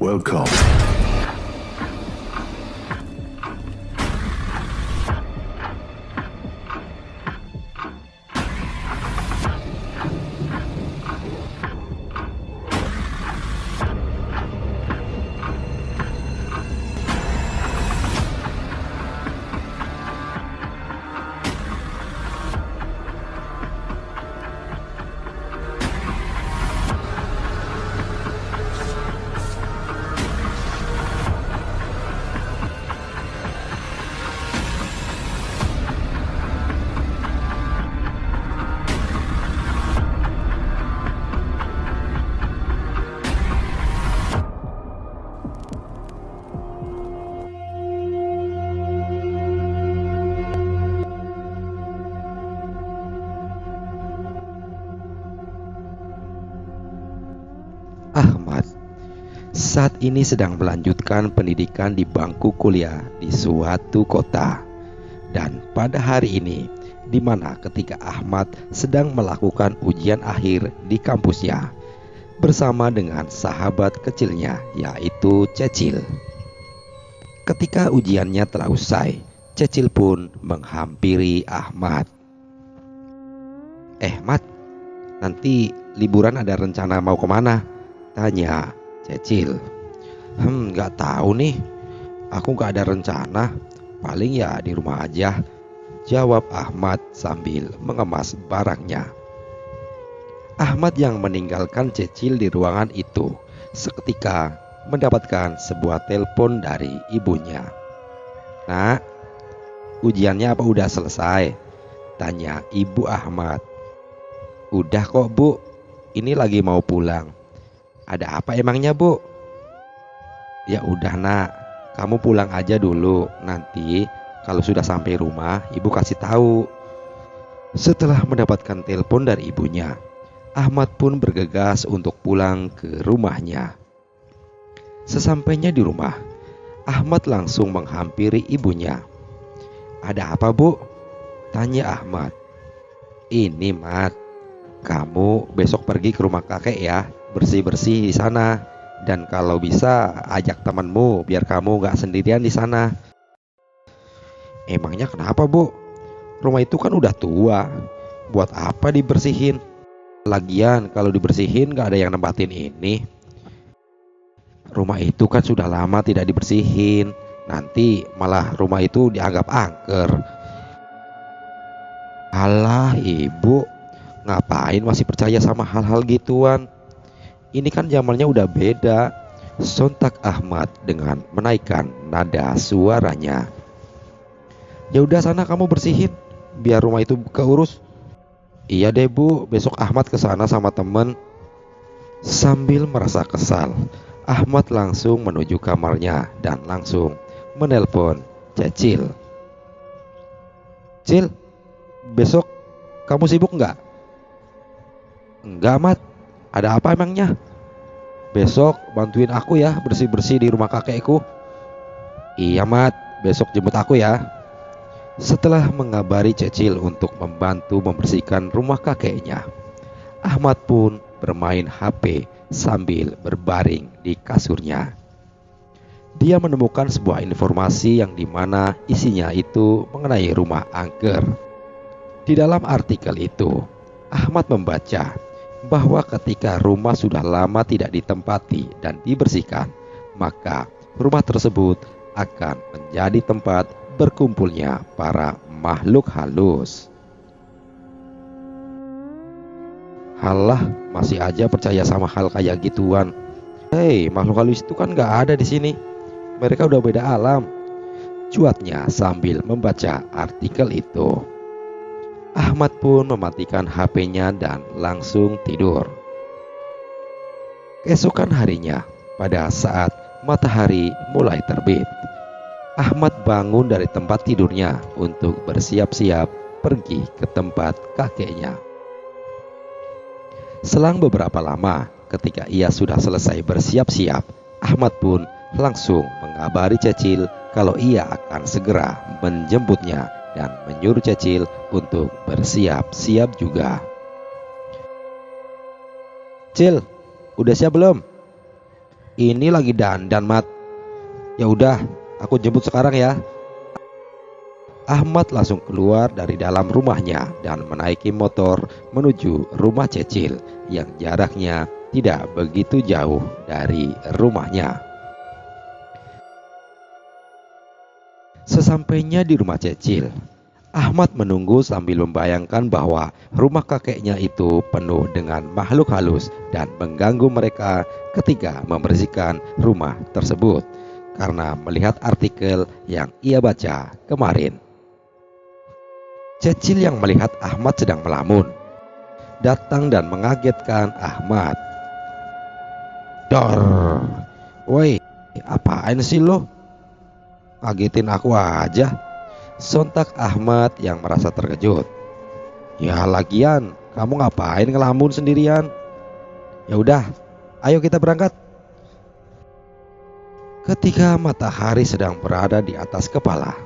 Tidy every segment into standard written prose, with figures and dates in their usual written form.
Welcome. Ahmad saat ini sedang melanjutkan pendidikan di bangku kuliah di suatu kota. Dan pada hari ini, di mana ketika Ahmad sedang melakukan ujian akhir di kampusnya bersama dengan sahabat kecilnya, yaitu Cecil. Ketika ujiannya telah usai, Cecil pun menghampiri Ahmad. Mat, nanti liburan ada rencana mau kemana? Tanya Cecil. Gak tahu nih, aku gak ada rencana, paling ya di rumah aja, jawab Ahmad sambil mengemas barangnya. Ahmad yang meninggalkan Cecil di ruangan itu seketika mendapatkan sebuah telepon dari ibunya. Nak, ujiannya apa udah selesai? Tanya ibu Ahmad. Udah kok bu, ini lagi mau pulang. Ada apa emangnya bu? Ya udah nak, kamu pulang aja dulu. Nanti kalau sudah sampai rumah ibu kasih tahu. Setelah mendapatkan telepon dari ibunya, Ahmad pun bergegas untuk pulang ke rumahnya. Sesampainya di rumah, Ahmad langsung menghampiri ibunya. Ada apa bu? Tanya Ahmad. Ini Mat, kamu besok pergi ke rumah kakek ya, bersih-bersih di sana. Dan kalau bisa ajak temanmu biar kamu gak sendirian di sana. Emangnya kenapa bu? Rumah itu kan udah tua, buat apa dibersihin? Lagian kalau dibersihin gak ada yang nempatin ini. Rumah itu kan sudah lama tidak dibersihin, nanti malah rumah itu dianggap angker. Alah ibu, ngapain masih percaya sama hal-hal gituan? Ini kan zamannya udah beda, sontak Ahmad dengan menaikkan nada suaranya. Ya udah sana kamu bersihin, biar rumah itu keurus. Iya deh bu, besok Ahmad kesana sama temen. Sambil merasa kesal, Ahmad langsung menuju kamarnya dan langsung menelpon Cecil. Cil, besok kamu sibuk nggak? Enggak Mat, ada apa emangnya? Besok bantuin aku ya bersih-bersih di rumah kakekku. Iya Mat, besok jemput aku ya. Setelah mengabari Cecil untuk membantu membersihkan rumah kakeknya, Ahmad pun bermain HP sambil berbaring di kasurnya. Dia menemukan sebuah informasi yang dimana isinya itu mengenai rumah angker. Di dalam artikel itu, Ahmad membaca bahwa ketika rumah sudah lama tidak ditempati dan dibersihkan, maka rumah tersebut akan menjadi tempat berkumpulnya para makhluk halus. Halah, masih aja percaya sama hal kayak gituan. Hei, makhluk halus itu kan gak ada di sini. Mereka udah beda alam, cuatnya sambil membaca artikel itu. Ahmad pun mematikan HP-nya dan langsung tidur. Keesokan harinya, pada saat matahari mulai terbit, Ahmad bangun dari tempat tidurnya untuk bersiap-siap pergi ke tempat kakeknya. Selang beberapa lama, ketika ia sudah selesai bersiap-siap, Ahmad pun langsung mengabari Cecil kalau ia akan segera menjemputnya dan menyuruh Cecil untuk bersiap-siap juga. Cil, udah siap belum? Ini lagi dandan, Mat. Ya udah, aku jemput sekarang ya. Ahmad langsung keluar dari dalam rumahnya dan menaiki motor menuju rumah Cecil yang jaraknya tidak begitu jauh dari rumahnya. Sesampainya di rumah Cecil, Ahmad menunggu sambil membayangkan bahwa rumah kakeknya itu penuh dengan makhluk halus dan mengganggu mereka ketika membersihkan rumah tersebut karena melihat artikel yang ia baca kemarin. Cecil yang melihat Ahmad sedang melamun datang dan mengagetkan Ahmad. Dor, woi, apaan sih lo? Ngagetin aku aja. Sontak Ahmad yang merasa terkejut. Ya lagian, kamu ngapain ngelamun sendirian? Ya udah, ayo kita berangkat. Ketika matahari sedang berada di atas kepala,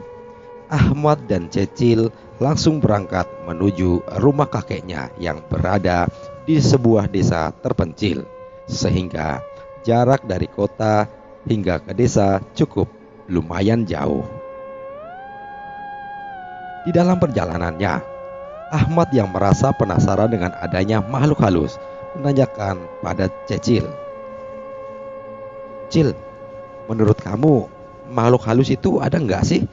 Ahmad dan Cecil langsung berangkat menuju rumah kakeknya yang berada di sebuah desa terpencil, sehingga jarak dari kota hingga ke desa cukup lumayan jauh. Di dalam perjalanannya, Ahmad yang merasa penasaran dengan adanya makhluk halus menanyakan pada Cecil, Cil, menurut kamu makhluk halus itu ada nggak sih?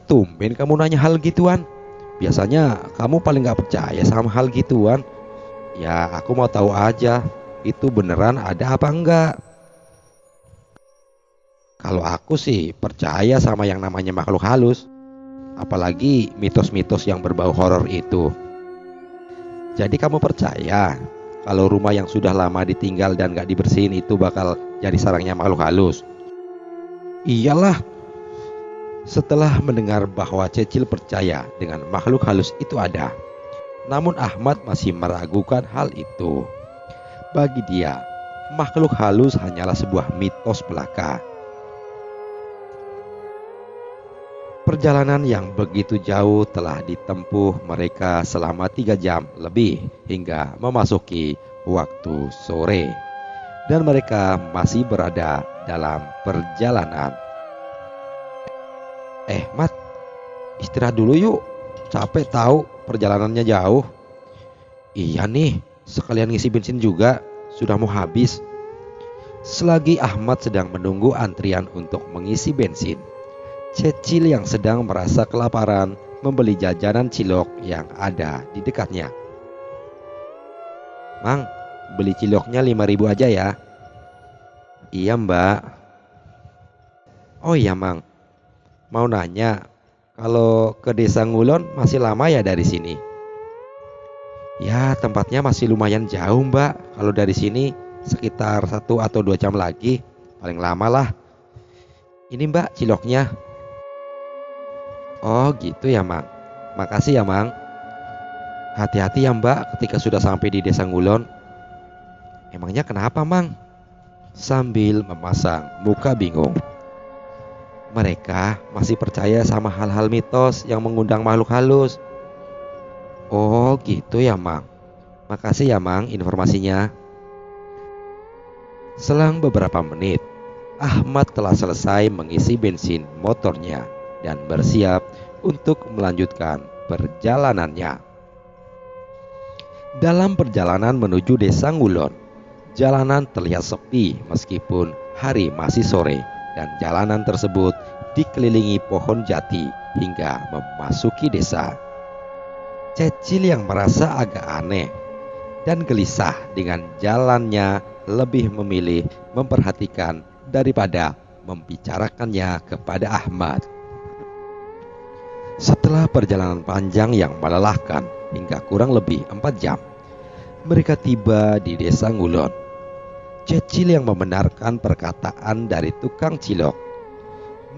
Tumben kamu nanya hal gituan. Biasanya kamu paling gak percaya sama hal gituan. Ya aku mau tahu aja, itu beneran ada apa enggak? Kalau aku sih percaya sama yang namanya makhluk halus, apalagi mitos-mitos yang berbau horor itu. Jadi kamu percaya kalau rumah yang sudah lama ditinggal dan gak dibersihin itu bakal jadi sarangnya makhluk halus? Iyalah. Setelah mendengar bahwa Cecil percaya dengan makhluk halus itu ada, namun Ahmad masih meragukan hal itu. Bagi dia, makhluk halus hanyalah sebuah mitos belaka. Perjalanan yang begitu jauh telah ditempuh mereka selama 3 jam lebih hingga memasuki waktu sore, dan mereka masih berada dalam perjalanan. Mat, istirahat dulu yuk. Capek tahu perjalanannya jauh. Iya nih, sekalian ngisi bensin juga, sudah mau habis. Selagi Ahmad sedang menunggu antrian untuk mengisi bensin, Cecil yang sedang merasa kelaparan membeli jajanan cilok yang ada di dekatnya. Mang, beli ciloknya 5.000 aja ya. Iya mbak. Oh iya Mang, mau nanya, kalau ke desa Ngulon masih lama ya dari sini? Ya tempatnya masih lumayan jauh mbak. Kalau dari sini sekitar 1 atau 2 jam lagi, paling lama lah. Ini mbak ciloknya. Oh gitu ya Mang, makasih ya Mang. Hati-hati ya mbak ketika sudah sampai di desa Ngulon. Emangnya kenapa Mang? Sambil memasang muka bingung. Mereka masih percaya sama hal-hal mitos yang mengundang makhluk halus. Oh gitu ya Mang, makasih ya Mang informasinya. Selang beberapa menit, Ahmad telah selesai mengisi bensin motornya dan bersiap untuk melanjutkan perjalanannya. Dalam perjalanan menuju desa Ngulon, jalanan terlihat sepi meskipun hari masih sore, dan jalanan tersebut dikelilingi pohon jati hingga memasuki desa. Cecil yang merasa agak aneh dan gelisah dengan jalannya lebih memilih memperhatikan daripada membicarakannya kepada Ahmad. Setelah perjalanan panjang yang melelahkan hingga kurang lebih 4 jam, mereka tiba di desa Ngulon. Cecil yang membenarkan perkataan dari tukang cilok,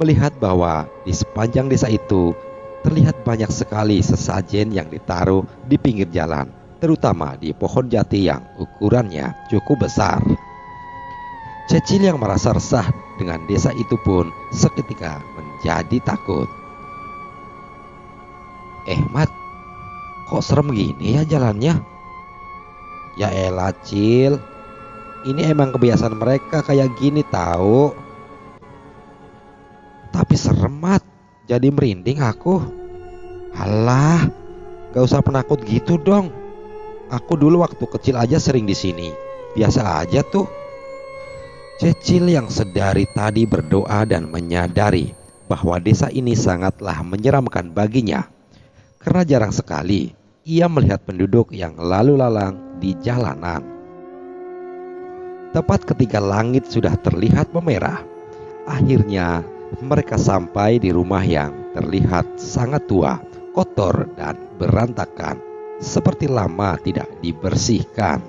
melihat bahwa di sepanjang desa itu terlihat banyak sekali sesajen yang ditaruh di pinggir jalan, terutama di pohon jati yang ukurannya cukup besar. Cecil yang merasa resah dengan desa itu pun seketika menjadi takut. Mat, kok serem gini ya jalannya? Ya elah Cil, ini emang kebiasaan mereka kayak gini tahu. Tapi serem Mat, jadi merinding aku. Alah, gak usah penakut gitu dong. Aku dulu waktu kecil aja sering di sini. Biasa aja tuh. Cecil yang sedari tadi berdoa dan menyadari bahwa desa ini sangatlah menyeramkan baginya, karena jarang sekali ia melihat penduduk yang lalu lalang di jalanan. Tepat ketika langit sudah terlihat memerah, akhirnya mereka sampai di rumah yang terlihat sangat tua, kotor dan berantakan, seperti lama tidak dibersihkan.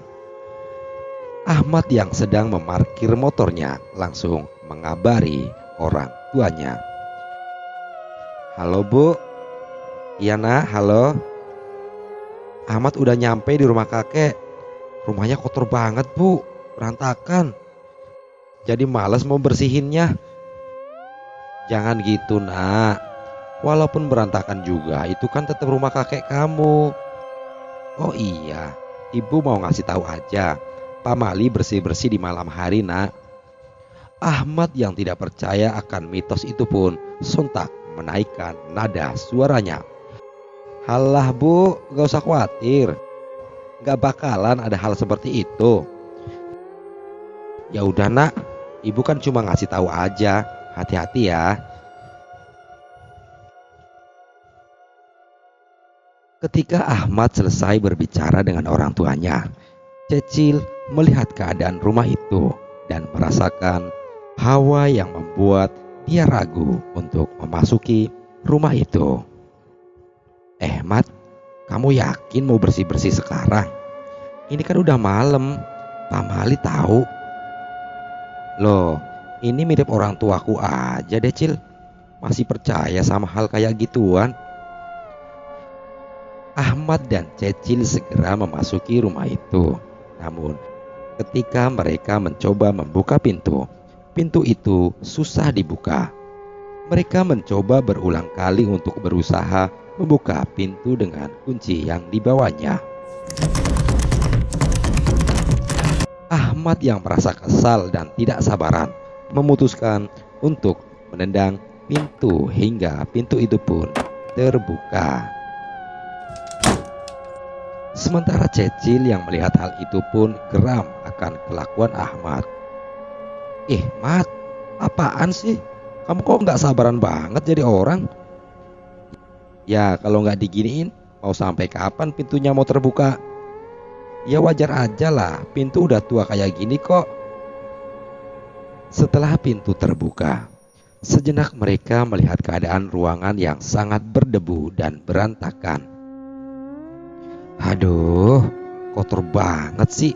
Ahmad yang sedang memarkir motornya langsung mengabari orang tuanya. Halo Bu. Iya nak, halo. Ahmad udah nyampe di rumah kakek. Rumahnya kotor banget Bu, berantakan. Jadi males mau bersihinnya. Jangan gitu nak. Walaupun berantakan juga, itu kan tetap rumah kakek kamu. Oh iya, ibu mau ngasih tahu aja, Pak Mali bersih-bersih di malam hari nak. Ahmad yang tidak percaya akan mitos itu pun sontak menaikkan nada suaranya. Halah Bu, gak usah khawatir. Gak bakalan ada hal seperti itu. Ya udah nak, ibu kan cuma ngasih tahu aja. Hati-hati ya. Ketika Ahmad selesai berbicara dengan orang tuanya, Cecil melihat keadaan rumah itu dan merasakan hawa yang membuat dia ragu untuk memasuki rumah itu. Mat, kamu yakin mau bersih-bersih sekarang? Ini kan udah malam, Pak Mali tahu. Loh, ini mirip orang tuaku aja deh Cil. Masih percaya sama hal kayak gituan. Ahmad dan Cecil segera memasuki rumah itu. Namun ketika mereka mencoba membuka pintu, pintu itu susah dibuka. Mereka mencoba berulang kali untuk berusaha membuka pintu dengan kunci yang dibawanya. Ahmad yang merasa kesal dan tidak sabaran memutuskan untuk menendang pintu hingga pintu itu pun terbuka. Sementara Cecil yang melihat hal itu pun geram akan kelakuan Ahmad. Mat, apaan sih? Kamu kok nggak sabaran banget jadi orang? Ya kalau nggak diginiin, mau sampai kapan pintunya mau terbuka? Ya wajar aja lah, pintu udah tua kayak gini kok. Setelah pintu terbuka, sejenak mereka melihat keadaan ruangan yang sangat berdebu dan berantakan. Aduh, kotor banget sih.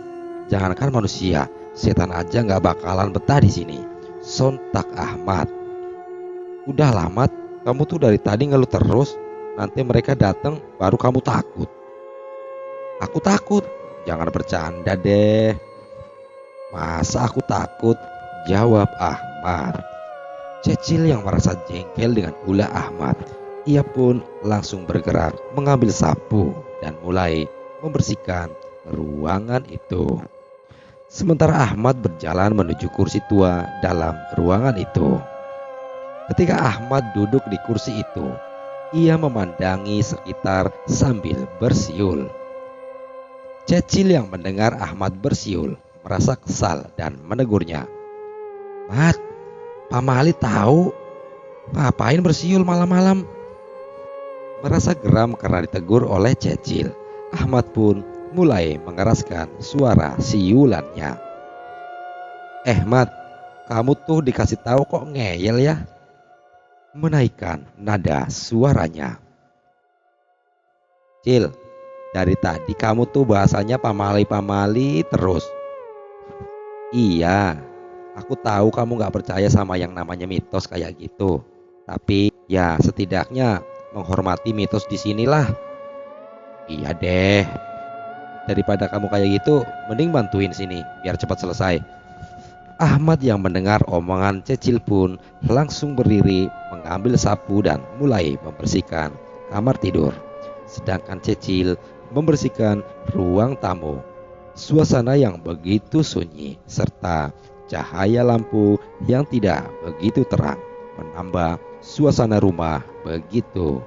Jangankan manusia, setan aja nggak bakalan betah di sini. Sontak Ahmad. Udah lama, kamu tuh dari tadi ngeluh terus. Nanti mereka datang, baru kamu takut. Aku takut? Jangan bercanda deh. Masa aku takut? Jawab Ahmad. Cecil yang merasa jengkel dengan ulah Ahmad, ia pun langsung bergerak mengambil sapu dan mulai membersihkan ruangan itu. Sementara Ahmad berjalan menuju kursi tua dalam ruangan itu. Ketika Ahmad duduk di kursi itu, ia memandangi sekitar sambil bersiul. Cecil yang mendengar Ahmad bersiul merasa kesal dan menegurnya. Mat, Pak Mali tahu, ngapain bersiul malam-malam? Merasa geram karena ditegur oleh Cecil, Ahmad pun mulai mengeraskan suara siulannya. Mat, kamu tuh dikasih tahu kok ngeyel ya? Menaikkan nada suaranya. Cil, dari tadi kamu tuh bahasanya pamali terus. Iya, aku tahu kamu gak percaya sama yang namanya mitos kayak gitu. Tapi ya setidaknya menghormati mitos di sinilah. Iya deh. Daripada kamu kayak gitu, mending bantuin sini biar cepat selesai. Ahmad yang mendengar omongan Cecil pun langsung berdiri, mengambil sapu dan mulai membersihkan kamar tidur. sedangkan Cecil membersihkan ruang tamu. Suasana yang begitu sunyi serta cahaya lampu yang tidak begitu terang menambah suasana rumah begitu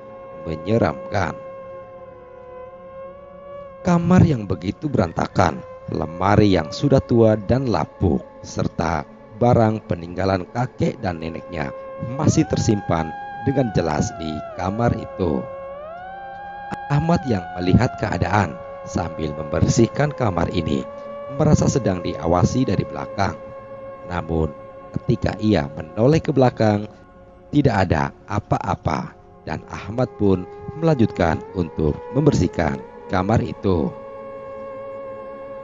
menyeramkan. Kamar yang begitu berantakan, lemari yang sudah tua dan lapuk, serta barang peninggalan kakek dan neneknya masih tersimpan dengan jelas di kamar itu. Ahmad yang melihat keadaan sambil membersihkan kamar ini merasa sedang diawasi dari belakang. Namun ketika ia menoleh ke belakang, tidak ada apa-apa dan Ahmad pun melanjutkan untuk membersihkan kamar itu.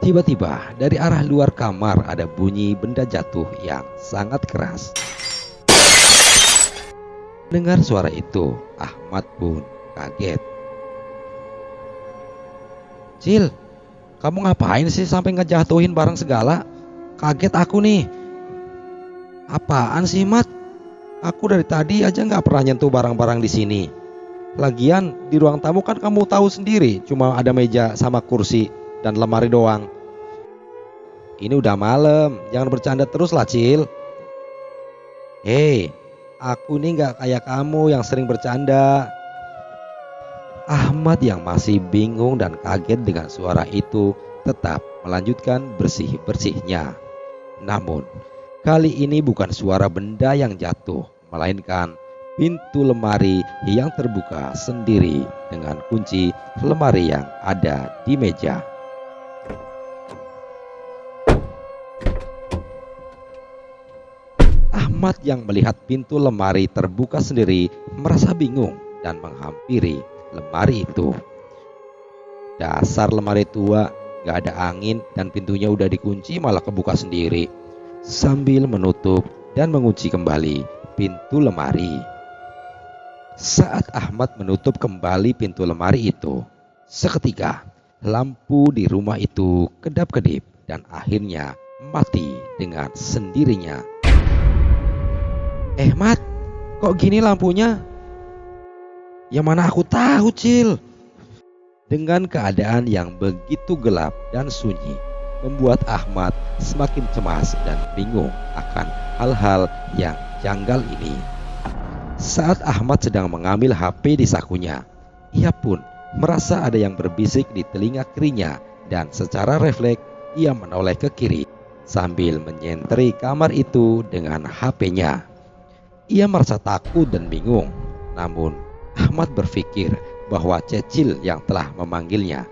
Tiba-tiba dari arah luar kamar ada bunyi benda jatuh yang sangat keras. Dengar suara itu, Ahmad pun kaget. "Cil, kamu ngapain sih sampai ngejatuhin barang segala? Kaget aku nih." "Apaan sih, Mat? Aku dari tadi aja nggak pernah nyentuh barang-barang di sini. Lagian di ruang tamu kan kamu tahu sendiri, cuma ada meja sama kursi dan lemari doang. Ini udah malam, jangan bercanda terus lah, Cil." "Hei, aku nih nggak kayak kamu yang sering bercanda." Ahmad yang masih bingung dan kaget dengan suara itu tetap melanjutkan bersih-bersihnya. Namun kali ini bukan suara benda yang jatuh, melainkan pintu lemari yang terbuka sendiri dengan kunci lemari yang ada di meja. Ahmad yang melihat pintu lemari terbuka sendiri merasa bingung dan menghampiri lemari itu. Dasar lemari tua, gak ada angin dan pintunya udah dikunci malah kebuka sendiri. Sambil menutup dan mengunci kembali pintu lemari. Saat Ahmad menutup kembali pintu lemari itu, seketika lampu di rumah itu kedap-kedip dan akhirnya mati dengan sendirinya. Mat, kok gini lampunya?" "Ya mana aku tahu, Cil." Dengan keadaan yang begitu gelap dan sunyi membuat Ahmad semakin cemas dan bingung akan hal-hal yang janggal ini. Saat Ahmad sedang mengambil HP di sakunya, ia pun merasa ada yang berbisik di telinga kirinya dan secara refleks ia menoleh ke kiri sambil menyentri kamar itu dengan HP-nya. Ia merasa takut dan bingung, namun Ahmad berpikir bahwa Cecil yang telah memanggilnya,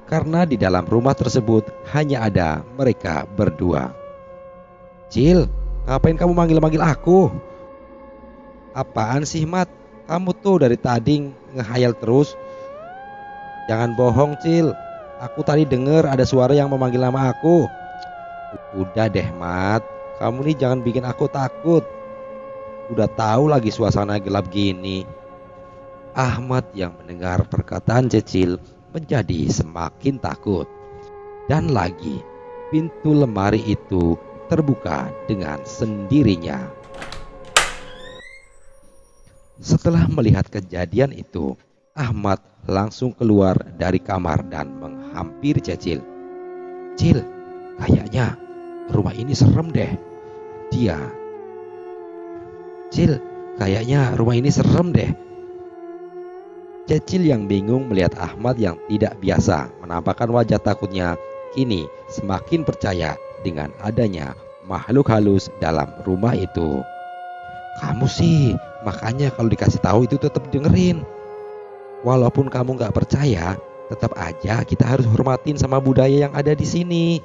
karena di dalam rumah tersebut hanya ada mereka berdua. "Cil, ngapain kamu manggil-manggil aku?" "Apaan sih, Mat? Kamu tuh dari tadi ngehayal terus." "Jangan bohong, Cil. Aku tadi dengar ada suara yang memanggil nama aku." "Udah deh, Mat. Kamu nih jangan bikin aku takut. Udah tahu lagi suasana gelap gini." Ahmad yang mendengar perkataan Cecil menjadi semakin takut. Dan lagi pintu lemari itu terbuka dengan sendirinya. Setelah melihat kejadian itu, Ahmad langsung keluar dari kamar dan menghampiri Cecil. "Cil, kayaknya rumah ini serem deh." "Cil, kayaknya rumah ini serem deh." Cecil yang bingung melihat Ahmad yang tidak biasa menampakkan wajah takutnya kini semakin percaya dengan adanya makhluk halus dalam rumah itu. "Kamu sih makanya kalau dikasih tahu itu tetap dengerin. Walaupun kamu gak percaya, tetap aja kita harus hormatin sama budaya yang ada di sini."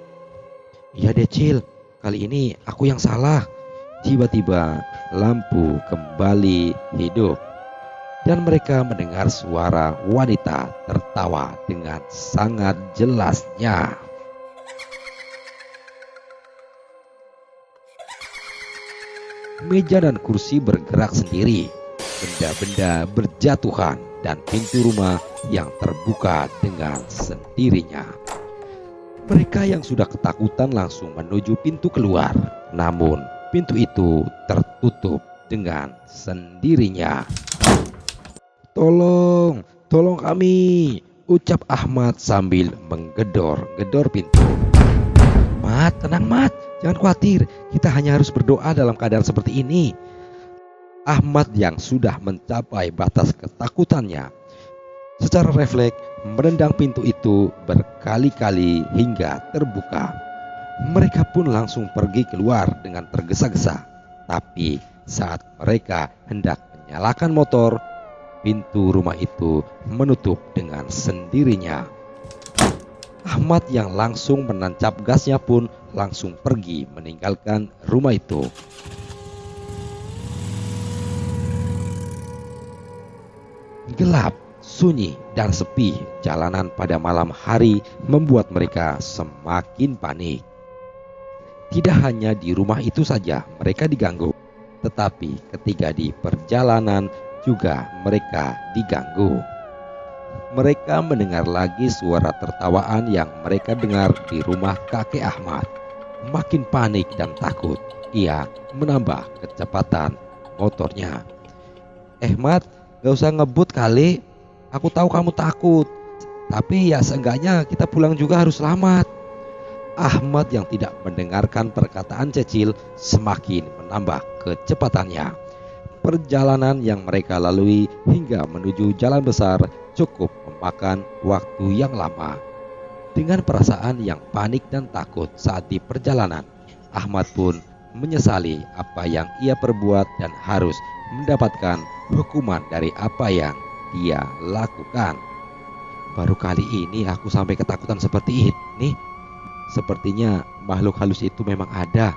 "Iya deh, Cil, kali ini aku yang salah." Tiba-tiba lampu kembali hidup dan mereka mendengar suara wanita tertawa dengan sangat jelasnya. Meja dan kursi bergerak sendiri, benda-benda berjatuhan dan pintu rumah yang terbuka dengan sendirinya. Mereka yang sudah ketakutan langsung menuju pintu keluar, namun pintu itu tertutup dengan sendirinya. "Tolong, Tolong kami, ucap Ahmad sambil menggedor-gedor pintu. Mat, tenang Mat, jangan khawatir, kita hanya harus berdoa dalam keadaan seperti ini. Ahmad yang sudah mencapai batas ketakutannya secara refleks menendang pintu itu berkali-kali hingga terbuka. Mereka pun langsung pergi keluar dengan tergesa-gesa. Tapi saat mereka hendak menyalakan motor, pintu rumah itu menutup dengan sendirinya. Ahmad yang langsung menancap gasnya pun langsung pergi meninggalkan rumah itu. Gelap, sunyi, dan sepi jalanan pada malam hari membuat mereka semakin panik. Tidak hanya di rumah itu saja mereka diganggu, tetapi ketika di perjalanan juga mereka diganggu. Mereka mendengar lagi suara tertawaan yang mereka dengar di rumah kakek Ahmad. Makin panik dan takut, ia menambah kecepatan motornya. Mat, gak usah ngebut kali. Aku tahu kamu takut, tapi ya seenggaknya kita pulang juga harus selamat. Ahmad yang tidak mendengarkan perkataan Cecil semakin menambah kecepatannya. Perjalanan yang mereka lalui hingga menuju jalan besar cukup memakan waktu yang lama. Dengan perasaan yang panik dan takut saat di perjalanan, Ahmad pun menyesali apa yang ia perbuat dan harus mendapatkan hukuman dari apa yang dia lakukan. Baru kali ini aku sampai ketakutan seperti ini. Sepertinya makhluk halus itu memang ada,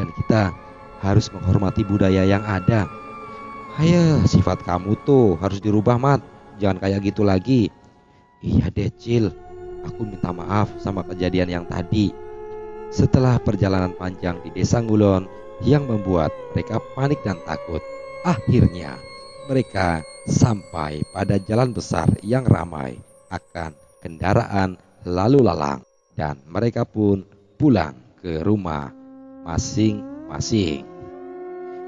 dan kita harus menghormati budaya yang ada. Ayo, sifat kamu tuh harus dirubah, Mat. Jangan kayak gitu lagi. Iya deh, Cil. Aku minta maaf sama kejadian yang tadi. Setelah perjalanan panjang di desa Ngulon yang membuat mereka panik dan takut, akhirnya mereka sampai pada jalan besar yang ramai akan kendaraan lalu lalang, dan mereka pun pulang ke rumah masing-masing.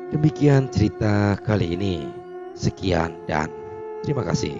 Demikian cerita kali ini. Sekian dan terima kasih.